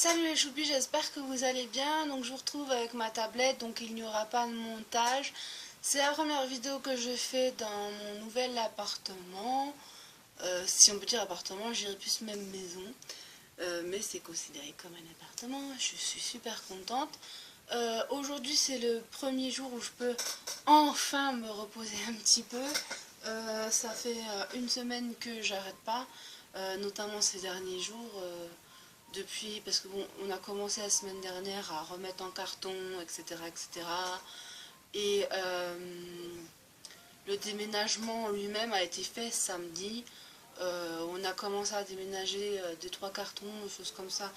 Salut les choupis, j'espère que vous allez bien. Donc je vous retrouve avec ma tablette, donc il n'y aura pas de montage. C'est la première vidéo que je fais dans mon nouvel appartement. Si on peut dire appartement, j'irai plus même maison. Mais c'est considéré comme un appartement, je suis super contente. Aujourd'hui c'est le premier jour où je peux enfin me reposer un petit peu. Ça fait une semaine que j'arrête pas, notamment ces derniers jours. Depuis, parce que bon, on a commencé la semaine dernière à remettre en carton, etc. etc. Et le déménagement lui-même a été fait samedi. On a commencé à déménager des 3 cartons, des choses comme ça,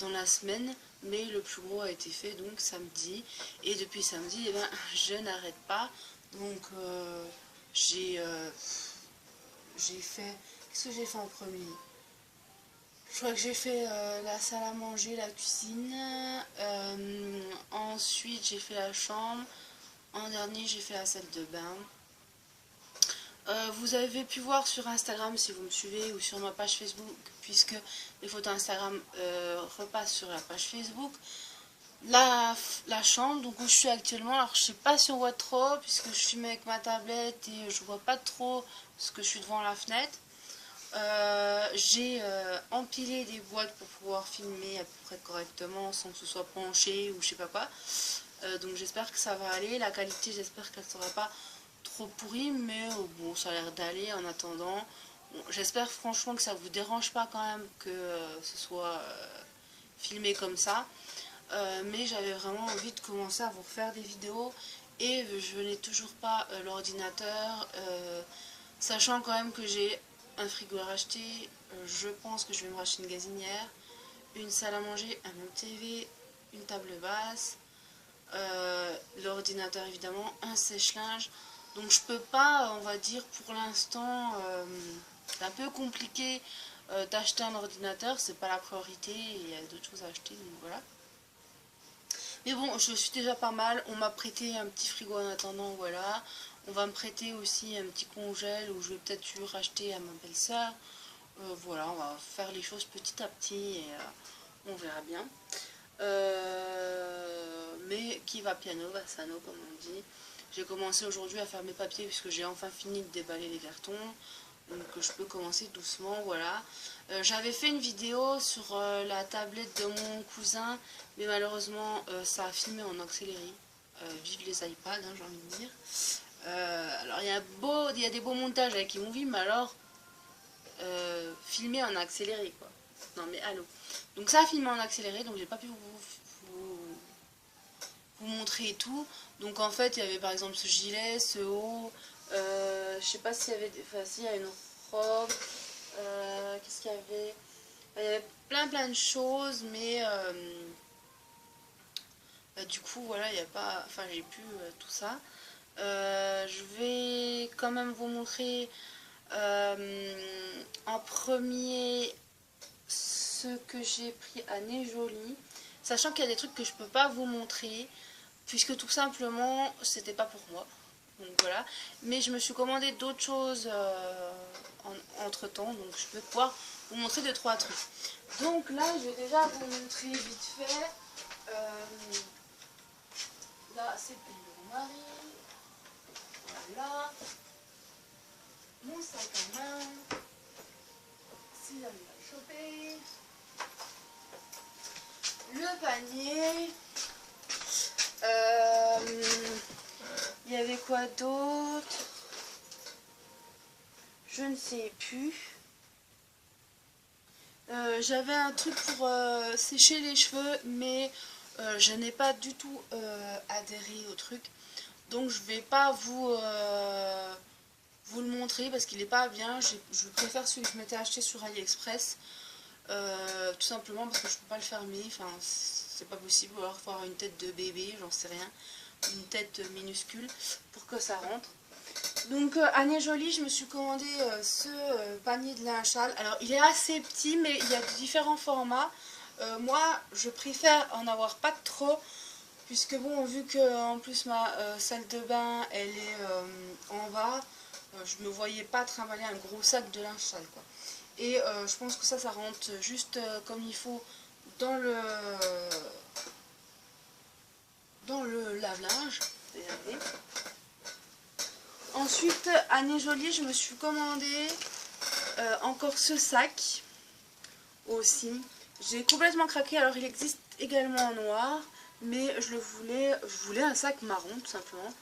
dans la semaine. Mais le plus gros a été fait donc samedi. Et depuis samedi, eh ben, je n'arrête pas. Donc j'ai fait... Qu'est-ce que j'ai fait en premier? Je crois que j'ai fait la salle à manger, la cuisine. Ensuite, j'ai fait la chambre. En dernier, j'ai fait la salle de bain. Vous avez pu voir sur Instagram si vous me suivez ou sur ma page Facebook, puisque les photos Instagram repassent sur la page Facebook. La chambre, donc où je suis actuellement, alors je sais pas si on voit trop, puisque je filme avec ma tablette et je vois pas trop parce que je suis devant la fenêtre. J'ai empilé des boîtes pour pouvoir filmer à peu près correctement sans que ce soit penché ou je sais pas quoi. Donc j'espère que ça va aller. La qualité, j'espère qu'elle sera pas trop pourrie, mais bon, ça a l'air d'aller en attendant. Bon, j'espère franchement que ça vous dérange pas quand même que ce soit filmé comme ça. Mais j'avais vraiment envie de commencer à vous refaire des vidéos et je n'ai toujours pas l'ordinateur. Sachant quand même que j'ai un frigo à racheter, je pense que je vais me racheter une gazinière, une salle à manger, un meuble TV, une table basse, l'ordinateur évidemment, un sèche-linge. Donc je peux pas, on va dire pour l'instant, c'est un peu compliqué d'acheter un ordinateur, c'est pas la priorité, il y a d'autres choses à acheter, donc voilà. Mais bon, je suis déjà pas mal. On m'a prêté un petit frigo en attendant, voilà. On va me prêter aussi un petit congèle où je vais peut-être racheter à ma belle-sœur. Voilà, on va faire les choses petit à petit et on verra bien. Mais qui va piano va sano, comme on dit. J'ai commencé aujourd'hui à faire mes papiers puisque j'ai enfin fini de déballer les cartons. Donc je peux commencer doucement, voilà. J'avais fait une vidéo sur la tablette de mon cousin, mais malheureusement ça a filmé en accéléré. Vive les iPads, hein, j'ai envie de dire. Alors il y a des beaux montages avec iMovie, mais alors filmé en accéléré quoi. Non mais allô. Donc ça a filmé en accéléré, donc j'ai pas pu vous montrer et tout. Donc en fait il y avait par exemple ce gilet, ce haut, je sais pas s'il y avait, enfin s'il y a une robe, qu'est-ce qu'il y avait? Il y avait plein de choses, mais bah, du coup voilà, il n'y a pas, enfin j'ai plus tout ça. Je vais quand même vous montrer en premier ce que j'ai pris à Nez Jolie, sachant qu'il y a des trucs que je peux pas vous montrer puisque tout simplement c'était pas pour moi. Donc voilà, mais je me suis commandé d'autres choses entre temps, donc je peux pouvoir vous montrer 2-3 trucs. Donc là, je vais déjà vous montrer vite fait. Là, c'est pour mon mari. Voilà. Mon sac à main. Si j'arrive à le choper. Le panier. Il y avait quoi d'autre? Je ne sais plus. J'avais un truc pour sécher les cheveux, mais je n'ai pas du tout adhéré au truc. Donc je vais pas vous le montrer parce qu'il n'est pas bien. Je préfère celui que je m'étais acheté sur AliExpress. Tout simplement parce que je peux pas le fermer. Enfin, c'est pas possible. Ou alors il faut avoir une tête de bébé, j'en sais rien. Une tête minuscule pour que ça rentre. Donc à Nez Jolie, je me suis commandé ce panier de linge sale. Alors il est assez petit, mais il y a différents formats. Moi, je préfère en avoir pas trop, puisque bon, vu que en plus ma salle de bain, elle est en bas, je me voyais pas trimballer un gros sac de linge sale, quoi. Et je pense que ça rentre juste comme il faut dans le lave-linge. Ensuite, à Nez Jolie, je me suis commandé encore ce sac aussi. J'ai complètement craqué, alors il existe également en noir, mais je voulais un sac marron tout simplement.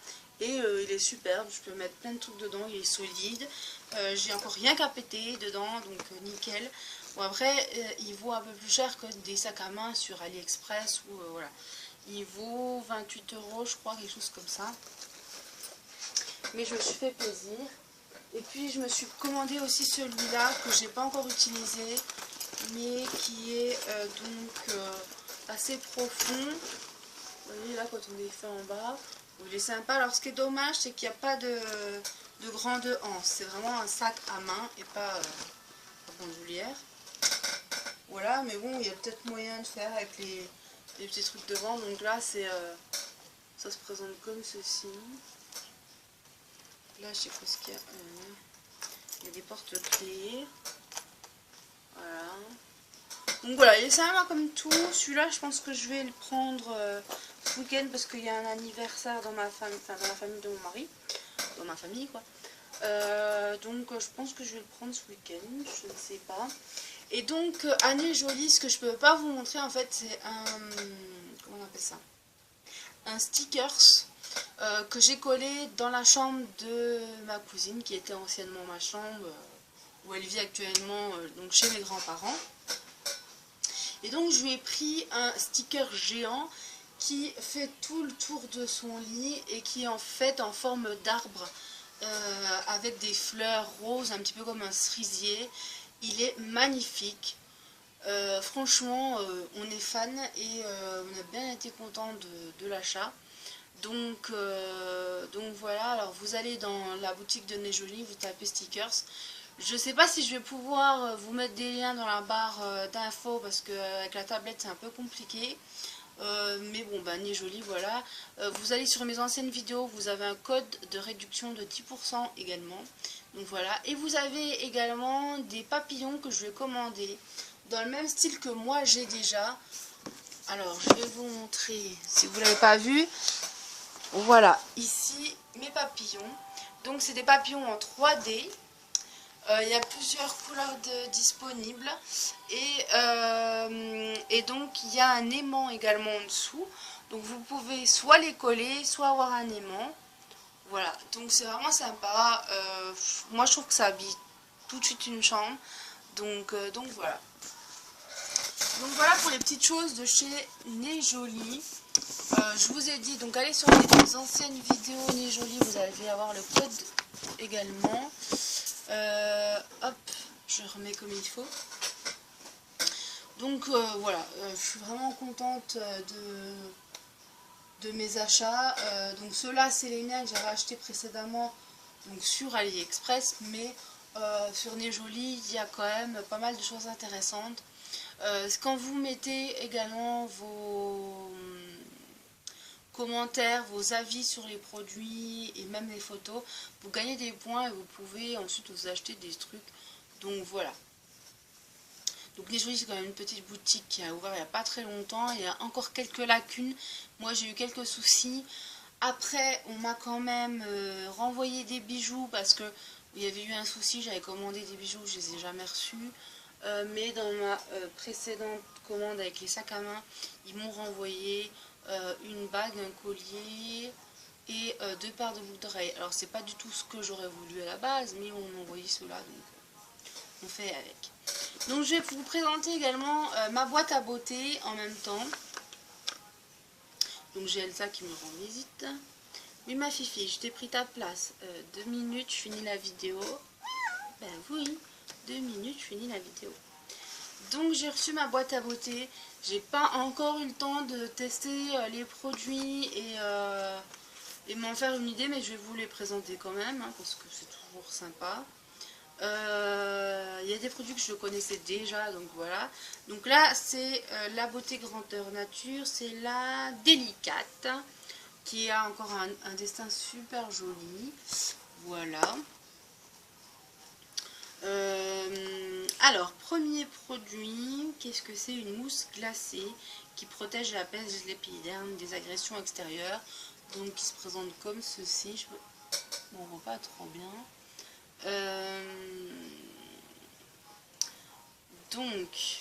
Et il est superbe, je peux mettre plein de trucs dedans, il est solide. J'ai encore rien qu'à péter dedans, donc nickel. Bon après, il vaut un peu plus cher que des sacs à main sur AliExpress ou voilà. Il vaut 28 € je crois, quelque chose comme ça. Mais je me suis fait plaisir. Et puis je me suis commandé aussi celui-là que j'ai pas encore utilisé, mais qui est assez profond. Vous voyez là quand on est fait en bas, il est sympa. Alors ce qui est dommage, c'est qu'il n'y a pas de grande anse. C'est vraiment un sac à main et pas bandoulière. Voilà, mais bon, il y a peut-être moyen de faire avec les petits trucs devant. Donc là, ça se présente comme ceci. Là, je sais pas ce qu'il y a. Il y a des porte-clés. Voilà. Donc voilà, il est sympa comme tout. Celui-là, je pense que je vais le prendre ce week-end parce qu'il y a un anniversaire dans ma famille, enfin dans la famille de mon mari. Dans ma famille, quoi. Donc je pense que je vais le prendre ce week-end. Je ne sais pas. Et donc, à Nez Jolie, ce que je peux pas vous montrer, en fait, c'est un... Comment on appelle ça? Un stickers. Que j'ai collé dans la chambre de ma cousine qui était anciennement ma chambre où elle vit actuellement donc chez mes grands-parents. Et donc je lui ai pris un sticker géant qui fait tout le tour de son lit et qui est en fait en forme d'arbre avec des fleurs roses, un petit peu comme un cerisier. Il est magnifique. Franchement, on est fan et on a bien été content de l'achat. Donc voilà, alors vous allez dans la boutique de Nez Jolie, vous tapez stickers. Je sais pas si je vais pouvoir vous mettre des liens dans la barre d'infos parce que avec la tablette c'est un peu compliqué. Mais bon, bah Nez Jolie, voilà. Vous allez sur mes anciennes vidéos, vous avez un code de réduction de 10% également. Donc voilà, et vous avez également des papillons que je vais commander dans le même style que moi j'ai déjà. Alors je vais vous montrer si vous ne l'avez pas vu. Voilà, ici mes papillons. Donc c'est des papillons en 3D. Il y a plusieurs couleurs disponibles. Et donc il y a un aimant également en dessous. Donc vous pouvez soit les coller, soit avoir un aimant. Voilà, donc c'est vraiment sympa. Moi je trouve que ça habille tout de suite une chambre. Donc voilà. Donc voilà pour les petites choses de chez Nez Jolie. Je vous ai dit, donc allez sur les anciennes vidéos Nez Jolie, vous allez avoir le code également. Hop, je remets comme il faut. Donc voilà, je suis vraiment contente de mes achats. Donc ceux-là, c'est les miens que j'avais achetés précédemment donc sur AliExpress, mais sur Nez Jolie, il y a quand même pas mal de choses intéressantes. Quand vous mettez également vos commentaires, vos avis sur les produits et même les photos, vous gagnez des points et vous pouvez ensuite vous acheter des trucs. Donc voilà. Donc Nez Jolie, c'est quand même une petite boutique qui a ouvert il n'y a pas très longtemps. Il y a encore quelques lacunes. Moi j'ai eu quelques soucis. Après on m'a quand même renvoyé des bijoux parce que il y avait eu un souci. J'avais commandé des bijoux, je les ai jamais reçus. Mais dans ma précédente commande avec les sacs à main, ils m'ont renvoyé une bague, un collier et 2 paires de boucles d'oreilles. Alors c'est pas du tout ce que j'aurais voulu à la base, mais on m'a envoyé cela, donc on fait avec. Donc je vais vous présenter également ma boîte à beauté en même temps. Donc j'ai Elsa qui me rend visite. Oui ma fifi, je t'ai pris ta place. 2 minutes, je finis la vidéo. Ben oui, 2 minutes, je finis la vidéo. Donc j'ai reçu ma boîte à beauté. J'ai pas encore eu le temps de tester les produits et m'en faire une idée, mais je vais vous les présenter quand même, hein, parce que c'est toujours sympa. Il y a des produits que je connaissais déjà, donc voilà. Donc là, c'est la beauté grandeur nature, c'est la délicate, qui a encore un destin super joli. Voilà. Alors, premier produit, qu'est-ce que c'est? Une mousse glacée qui protège et apaise l'épiderme des agressions extérieures. Donc, qui se présente comme ceci. On ne voit pas trop bien. Donc,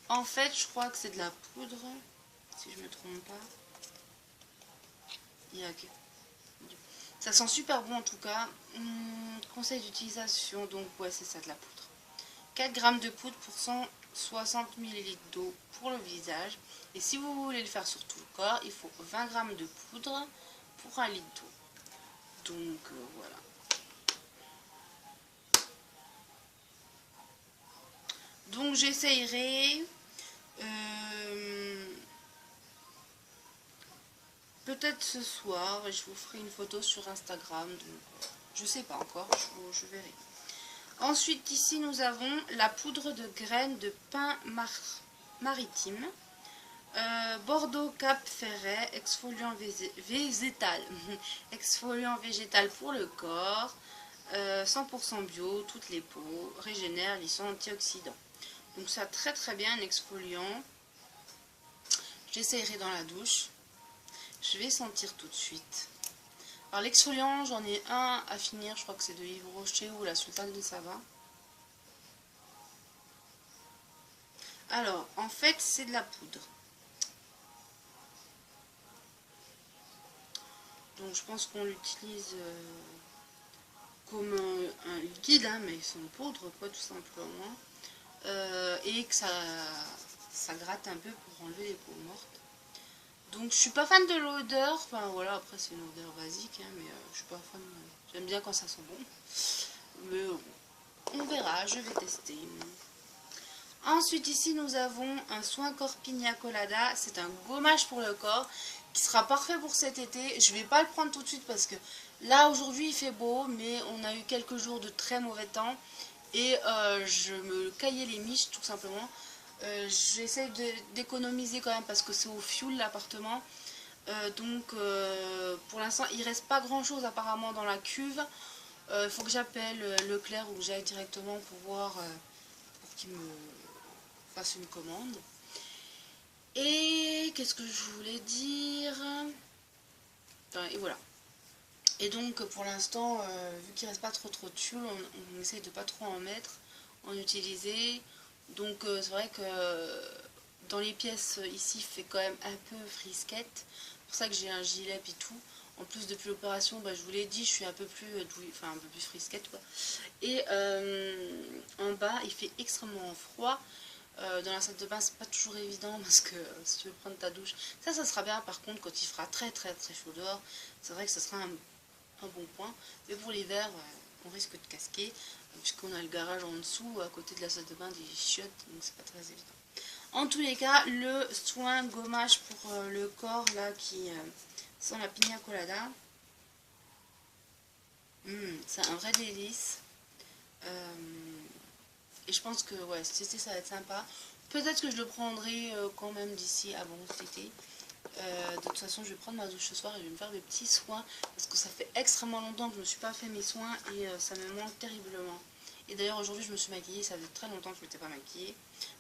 en fait, je crois que c'est de la poudre, si je me trompe pas. Ça sent super bon en tout cas. Conseil d'utilisation, donc ouais, c'est ça, de la poudre. 4 grammes de poudre pour 160 ml d'eau pour le visage. Et si vous voulez le faire sur tout le corps, il faut 20 grammes de poudre pour 1 litre d'eau. Donc voilà. Donc j'essayerai peut-être ce soir et je vous ferai une photo sur Instagram. Donc, je sais pas encore, je verrai. Ensuite ici nous avons la poudre de graines de pin maritime. Bordeaux Cap Ferret, exfoliant végétal. Exfoliant végétal pour le corps. 100% bio, toutes les peaux, régénère, lissant, antioxydant. Donc ça très très bien, un exfoliant. J'essayerai dans la douche. Je vais sentir tout de suite. Alors l'exfoliant, j'en ai un à finir, je crois que c'est de Yves Rocher ou la Sultane de Saba. Alors, en fait, c'est de la poudre. Donc je pense qu'on l'utilise comme un liquide, hein, mais sans poudre, quoi, tout simplement. Et que ça gratte un peu pour enlever les peaux mortes. Donc je suis pas fan de l'odeur, enfin voilà, après c'est une odeur basique, hein, mais je suis pas fan, j'aime bien quand ça sent bon. Mais on verra, je vais tester. Ensuite ici nous avons un soin corps pina colada, c'est un gommage pour le corps qui sera parfait pour cet été. Je vais pas le prendre tout de suite parce que là aujourd'hui il fait beau, mais on a eu quelques jours de très mauvais temps et je me caillais les miches tout simplement. J'essaie d'économiser quand même parce que c'est au fioul l'appartement. Donc pour l'instant il reste pas grand chose apparemment dans la cuve. Il faut que j'appelle Leclerc ou que j'aille directement pour voir pour qu'il me fasse une commande. Et qu'est-ce que je voulais dire? Enfin, et voilà. Et donc pour l'instant, vu qu'il reste pas trop de tulle, on essaye de pas trop en mettre, en utiliser. Donc c'est vrai que dans les pièces ici, il fait quand même un peu frisquette. C'est pour ça que j'ai un gilet et tout. En plus depuis l'opération, bah, je vous l'ai dit, je suis un peu plus enfin un peu plus frisquette quoi. Et en bas, il fait extrêmement froid. Dans la salle de bain, c'est pas toujours évident parce que si tu veux prendre ta douche, ça sera bien. Par contre, quand il fera très chaud dehors, c'est vrai que ce sera un bon point. Mais pour l'hiver, on risque de casquer puisqu'on a le garage en dessous, à côté de la salle de bain des chiottes, donc c'est pas très évident. En tous les cas, le soin gommage pour le corps là qui sent la pina colada, c'est un vrai délice. Et je pense que ouais, cet été ça va être sympa. Peut-être que je le prendrai quand même d'ici avant cet été. De toute façon, je vais prendre ma douche ce soir et je vais me faire des petits soins. Parce que ça fait extrêmement longtemps que je ne me suis pas fait mes soins et ça me manque terriblement. Et d'ailleurs, aujourd'hui, je me suis maquillée. Ça faisait très longtemps que je ne m'étais pas maquillée.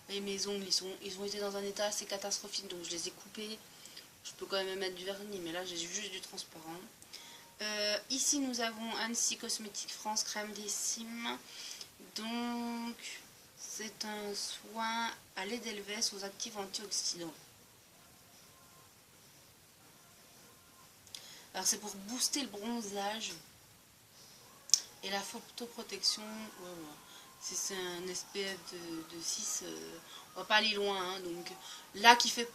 Et mes ongles, ils ont été dans un état assez catastrophique. Donc, je les ai coupés. Je peux quand même mettre du vernis, mais là, j'ai juste du transparent. Ici, nous avons Annecy Cosmétiques France Crème des Cimes. Donc, c'est un soin à l'Edelweiss aux actifs antioxydants. Alors, c'est pour booster le bronzage et la photoprotection. Ouais, ouais. C'est un SPF de 6, on va pas aller loin. Hein, donc, là qui fait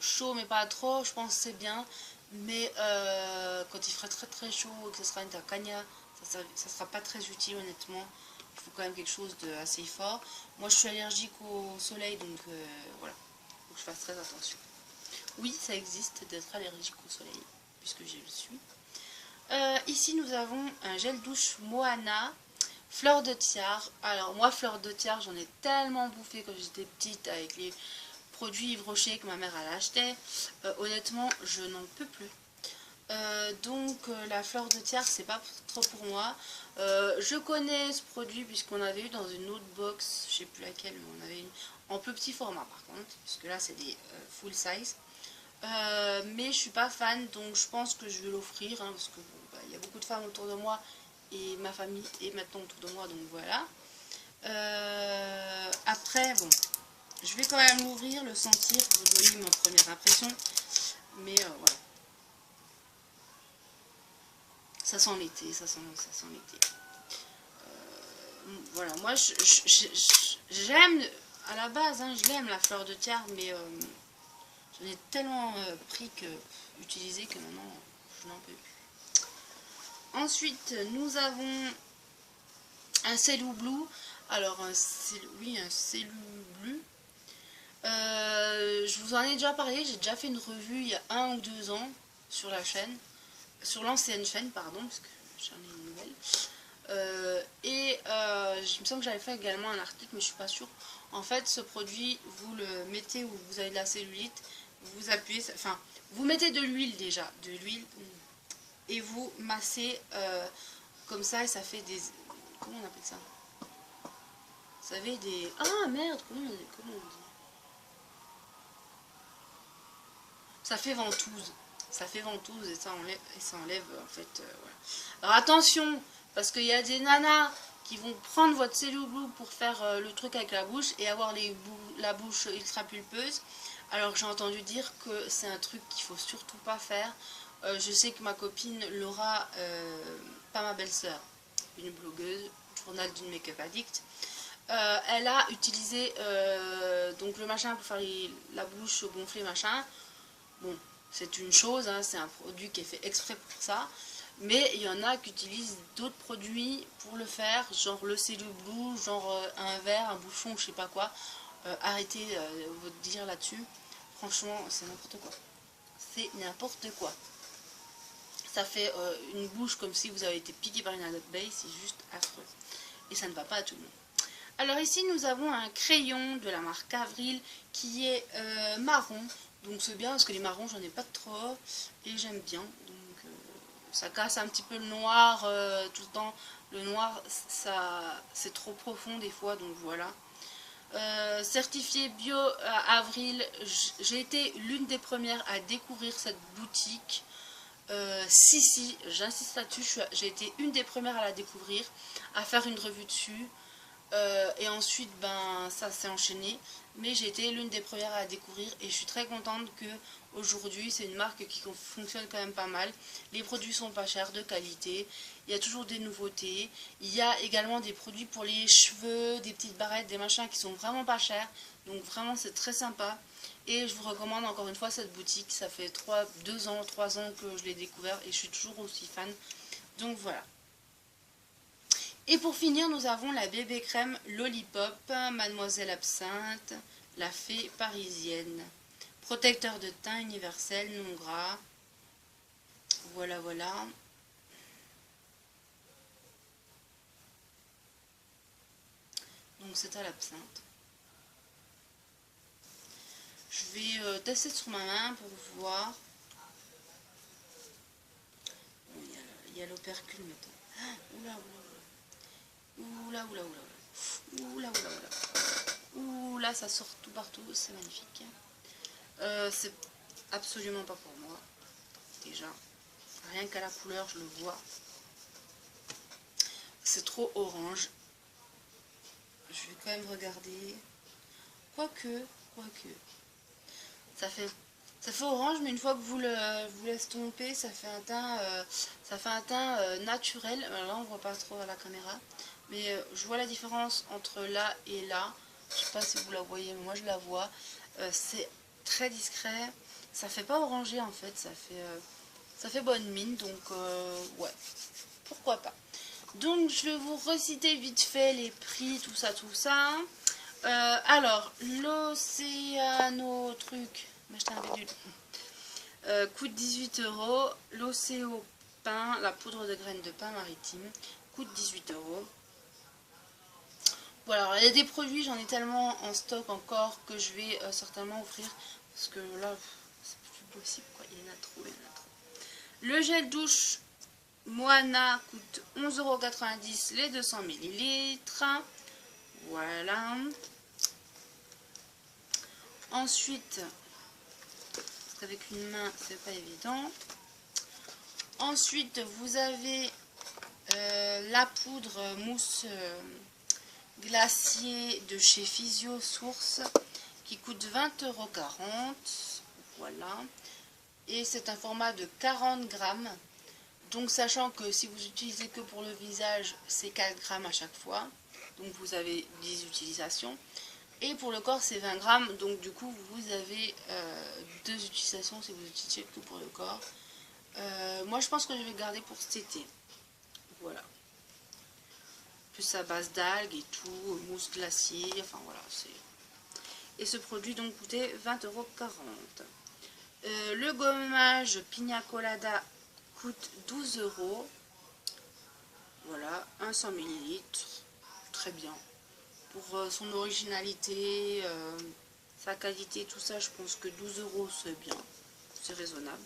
chaud, mais pas trop, je pense que c'est bien. Mais quand il fera très chaud et que ce sera une tacagna, ça sera pas très utile, honnêtement. Il faut quand même quelque chose d'assez fort. Moi, je suis allergique au soleil, donc voilà. Il faut que je fasse très attention. Oui, ça existe d'être allergique au soleil, puisque je le suis. Ici, nous avons un gel douche Moana, fleur de tiare. Alors, moi, fleur de tiare, j'en ai tellement bouffé quand j'étais petite avec les produits Yves Rocher que ma mère elle achetait. Honnêtement, je n'en peux plus. La fleur de tiers, c'est pas trop pour moi. Je connais ce produit puisqu'on avait eu dans une autre box, je sais plus laquelle, mais on avait une en plus petit format par contre, puisque là c'est des full size. Mais je suis pas fan, donc je pense que je vais l'offrir, hein, parce que bon, bah, y a beaucoup de femmes autour de moi et ma famille est maintenant autour de moi, donc voilà. Après, bon, je vais quand même l'ouvrir, le sentir, pour vous donner ma première impression. Mais voilà. Ça sent l'été, ça sent l'été. Voilà, moi j'aime, à la base, hein, je l'aime la fleur de tiers, mais j'en ai tellement pris que, utilisé que maintenant je n'en peux plus. Ensuite, nous avons un Celu Blue. Alors, oui, un Celu Blue. Je vous en ai déjà parlé, j'ai déjà fait une revue il y a 1 ou 2 ans sur la chaîne, sur l'ancienne chaîne, pardon, parce que j'en ai une nouvelle. Je me sens que j'avais fait également un article, mais je suis pas sûre. En fait, ce produit, vous le mettez où vous avez de la cellulite, vous appuyez, enfin, vous mettez de l'huile déjà, de l'huile, et vous massez comme ça, et ça fait des, comment on appelle ça? Vous savez, des, ah merde, comment on dit? Ça fait ventouse. Ça fait ventouse et ça enlève en fait. Voilà. Alors attention, parce qu'il y a des nanas qui vont prendre votre Celu Blue pour faire le truc avec la bouche et avoir la bouche ultra pulpeuse. Alors j'ai entendu dire que c'est un truc qu'il faut surtout pas faire. Je sais que ma copine Laura, pas ma belle-sœur, une blogueuse, journal d'une make-up addict, elle a utilisé donc le machin pour faire la bouche gonflée machin. Bon, c'est une chose, hein, c'est un produit qui est fait exprès pour ça. Mais il y en a qui utilisent d'autres produits pour le faire, genre le Celu Blue, genre un verre, un bouchon, je sais pas quoi. Arrêtez votre délire là-dessus. Franchement, c'est n'importe quoi. C'est n'importe quoi. Ça fait une bouche comme si vous avez été piqué par une abeille, c'est juste affreux. Et ça ne va pas à tout le monde. Alors ici, nous avons un crayon de la marque Avril qui est marron. Donc c'est bien parce que les marrons, j'en ai pas trop et j'aime bien. Donc ça casse un petit peu le noir tout le temps. Le noir, c'est trop profond des fois, donc voilà. Certifié bio Avril, j'ai été l'une des premières à découvrir cette boutique. Si, j'insiste là-dessus, j'ai été une des premières à la découvrir, à faire une revue dessus. Et ensuite, ben, ça s'est enchaîné. Mais j'ai été l'une des premières à la découvrir et je suis très contente que aujourd'hui c'est une marque qui fonctionne quand même pas mal. Les produits sont pas chers, de qualité. Il y a toujours des nouveautés. Il y a également des produits pour les cheveux, des petites barrettes, des machins qui sont vraiment pas chers. Donc vraiment c'est très sympa. Et je vous recommande encore une fois cette boutique. Ça fait 2 ans, 3 ans que je l'ai découvert et je suis toujours aussi fan. Donc voilà. Et pour finir, nous avons la bébé crème Lollipop, Mademoiselle Absinthe, la fée parisienne. Protecteur de teint universel, non gras. Voilà, voilà. Donc c'est à l'absinthe. Je vais tester sur ma main pour voir. Bon, il y a l'opercule maintenant. Ah, oula, oula. Oula, oula, oula. Oula, oula, oula. Oula, ça sort tout partout, c'est magnifique. C'est absolument pas pour moi. Déjà, rien qu'à la couleur, je le vois. C'est trop orange. Je vais quand même regarder. Quoique. Ça fait orange, mais une fois que vous l'estompez, ça fait un teint naturel. Alors là, on voit pas trop à la caméra. Mais je vois la différence entre là et là. Je sais pas si vous la voyez, mais moi je la vois. C'est très discret. Ça fait pas orangé en fait. Ça fait bonne mine. Donc ouais, pourquoi pas. Donc je vais vous reciter vite fait les prix, tout ça. Alors, l'Océano truc, coûte 18 €. L'Océo pain, la poudre de graines de pain maritime, coûte 18 €. Voilà, alors, il y a des produits, j'en ai tellement en stock encore que je vais certainement offrir. Parce que là, c'est plus possible, quoi. Il y en a trop. Le gel douche Moana coûte 11,90 € les 200 ml. Voilà. Ensuite, parce qu'avec une main, c'est pas évident. Ensuite, vous avez la poudre mousse glacier de chez Physio Source qui coûte 20,40 €. Voilà. Et c'est un format de 40 grammes. Donc, sachant que si vous utilisez que pour le visage, c'est 4 grammes à chaque fois. Donc, vous avez 10 utilisations. Et pour le corps, c'est 20 grammes. Donc, du coup, vous avez 2 utilisations si vous utilisez que pour le corps. Moi, je pense que je vais garder pour cet été. Voilà. Plus à base d'algues et tout, mousse glacier. Enfin, voilà. Et ce produit, donc, coûtait 20,40 €. Le gommage Pina Colada coûte 12 €. Voilà, un 100 ml. Très bien. Pour son originalité, sa qualité, tout ça, je pense que 12 € c'est bien. C'est raisonnable.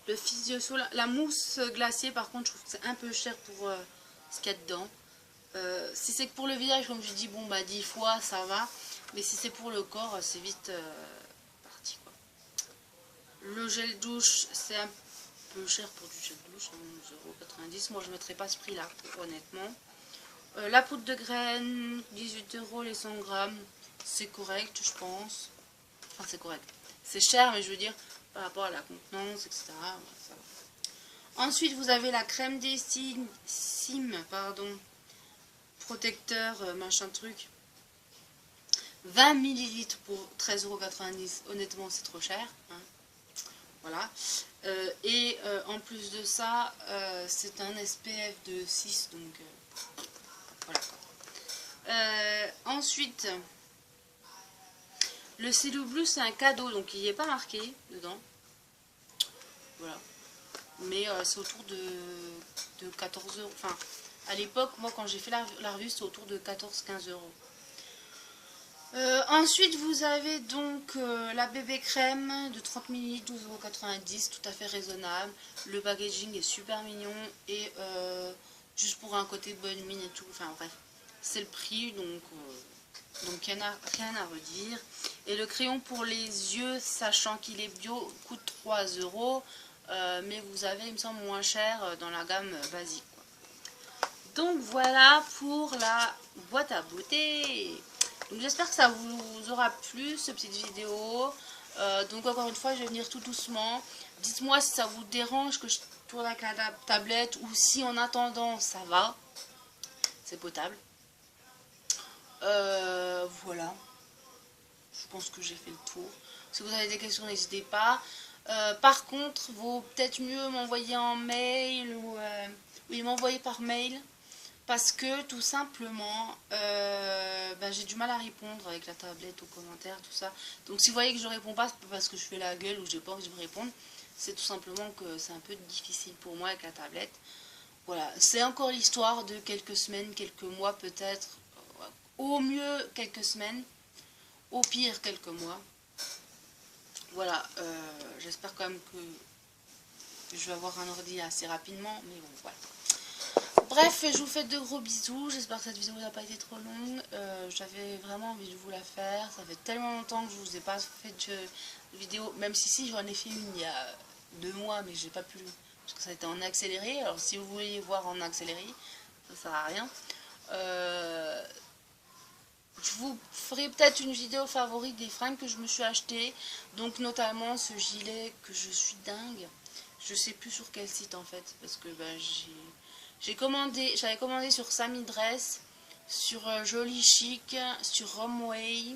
Le Physio Soul, la mousse glacée, par contre, je trouve que c'est un peu cher pour ce qu'il y a dedans. Si c'est que pour le visage, comme je dis, bon, bah 10 fois, ça va. Mais si c'est pour le corps, c'est vite parti, quoi. Le gel douche, c'est un peu cher pour du gel douche, 11,90 €. Moi, je ne mettrais pas ce prix-là, honnêtement. La poudre de graines, 18 € les 100 grammes. C'est correct, je pense. Enfin, c'est correct. C'est cher, mais je veux dire, par rapport à la contenance, etc. Ça va. Ensuite, vous avez la crème des Sim, pardon, protecteur, machin truc. 20 ml pour 13,90 €. Honnêtement, c'est trop cher. Hein. Voilà. Et en plus de ça, c'est un SPF de 6, donc voilà. Ensuite, le Celo Blue, c'est un cadeau, donc il n'y est pas marqué dedans. Voilà. Mais c'est autour de 14 €. Enfin, à l'époque, moi, quand j'ai fait la revue, c'est autour de 14-15 €. Ensuite, vous avez donc la bébé crème de 30 ml, 12,90 €, tout à fait raisonnable. Le packaging est super mignon et juste pour un côté bonne mine et tout. Enfin bref, c'est le prix, donc il n'y en a rien à redire. Et le crayon pour les yeux, sachant qu'il est bio, coûte 3 €. Mais vous avez, il me semble, moins cher dans la gamme basique, quoi. Donc voilà pour la boîte à beauté. Donc j'espère que ça vous aura plu, cette petite vidéo. Donc encore une fois, je vais venir tout doucement. Dites-moi si ça vous dérange que je tourne avec la tablette ou si en attendant ça va. C'est potable. Voilà. Je pense que j'ai fait le tour. Si vous avez des questions, n'hésitez pas. Par contre, il vaut peut-être mieux m'envoyer en mail ou oui, m'envoyer par mail. Parce que tout simplement, j'ai du mal à répondre avec la tablette, aux commentaires, tout ça. Donc si vous voyez que je ne réponds pas, c'est pas parce que je fais la gueule ou j'ai pas envie de me répondre. C'est tout simplement que c'est un peu difficile pour moi avec la tablette. Voilà, c'est encore l'histoire de quelques semaines, quelques mois peut-être. Au mieux quelques semaines, au pire quelques mois. Voilà, j'espère quand même que je vais avoir un ordi assez rapidement. Mais bon, voilà. Bref, je vous fais de gros bisous, j'espère que cette vidéo n'a pas été trop longue, j'avais vraiment envie de vous la faire, ça fait tellement longtemps que je vous ai pas fait de vidéo, même si j'en ai fait une il y a 2 mois, mais j'ai pas pu, parce que ça a été en accéléré, alors si vous voulez voir en accéléré, ça sert à rien. Je vous ferai peut-être une vidéo favorite des fringues que je me suis acheté, donc notamment ce gilet que je suis dingue, je sais plus sur quel site en fait, parce que j'avais commandé sur Sami Dress, sur Joli Chic, sur Romway,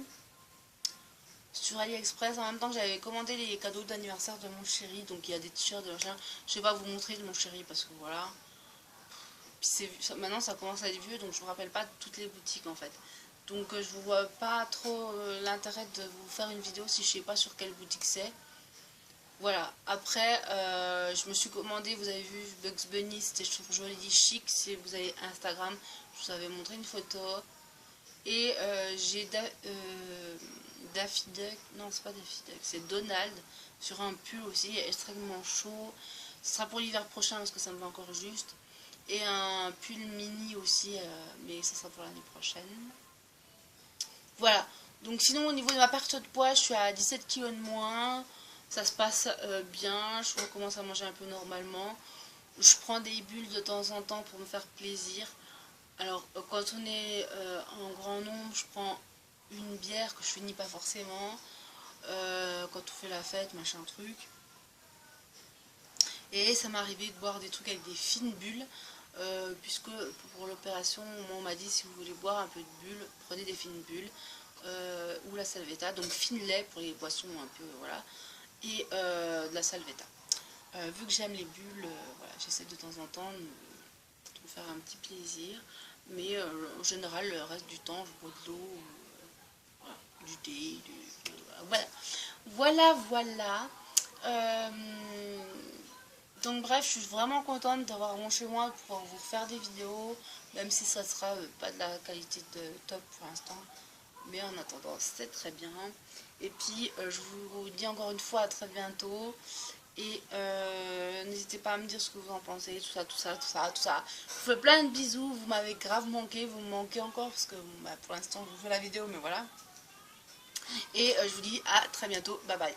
sur AliExpress, en même temps que j'avais commandé les cadeaux d'anniversaire de mon chéri, donc il y a des t-shirts de machin. Je vais pas vous montrer de mon chéri parce que voilà. Puis maintenant ça commence à être vieux, donc je me rappelle pas toutes les boutiques en fait. Donc je vous vois pas trop l'intérêt de vous faire une vidéo si je sais pas sur quelle boutique c'est. Voilà, après, je me suis commandé, vous avez vu Bugs Bunny, c'était sur Joli Chic, si vous avez Instagram, je vous avais montré une photo. Et j'ai Daffy Duck, non c'est pas Daffy Duck, c'est Donald, sur un pull aussi, extrêmement chaud. Ce sera pour l'hiver prochain parce que ça me va encore juste. Et un pull mini aussi, mais ça sera pour l'année prochaine. Voilà, donc sinon au niveau de ma perte de poids, je suis à 17 kg de moins. Ça se passe bien, je recommence à manger un peu normalement. Je prends des bulles de temps en temps pour me faire plaisir. Alors quand on est en grand nombre, je prends une bière que je finis pas forcément. Quand on fait la fête, machin truc. Et ça m'est arrivé de boire des trucs avec des fines bulles. Puisque pour l'opération, on m'a dit si vous voulez boire un peu de bulles, prenez des fines bulles. Ou la salvetta, donc fine lait pour les boissons un peu, voilà. Et de la salvetta. Vu que j'aime les bulles, voilà, j'essaie de temps en temps de me faire un petit plaisir. Mais en général, le reste du temps, je bois de l'eau, voilà, du thé, voilà. Voilà. Donc bref, je suis vraiment contente d'avoir mon chez moi pour pouvoir vous faire des vidéos, même si ça sera pas de la qualité de top pour l'instant. Mais en attendant, c'est très bien. Et puis, je vous dis encore une fois à très bientôt. Et n'hésitez pas à me dire ce que vous en pensez, tout ça. Je vous fais plein de bisous, vous m'avez grave manqué, vous me manquez encore parce que bah, pour l'instant je vous fais la vidéo, mais voilà. Et je vous dis à très bientôt, bye bye.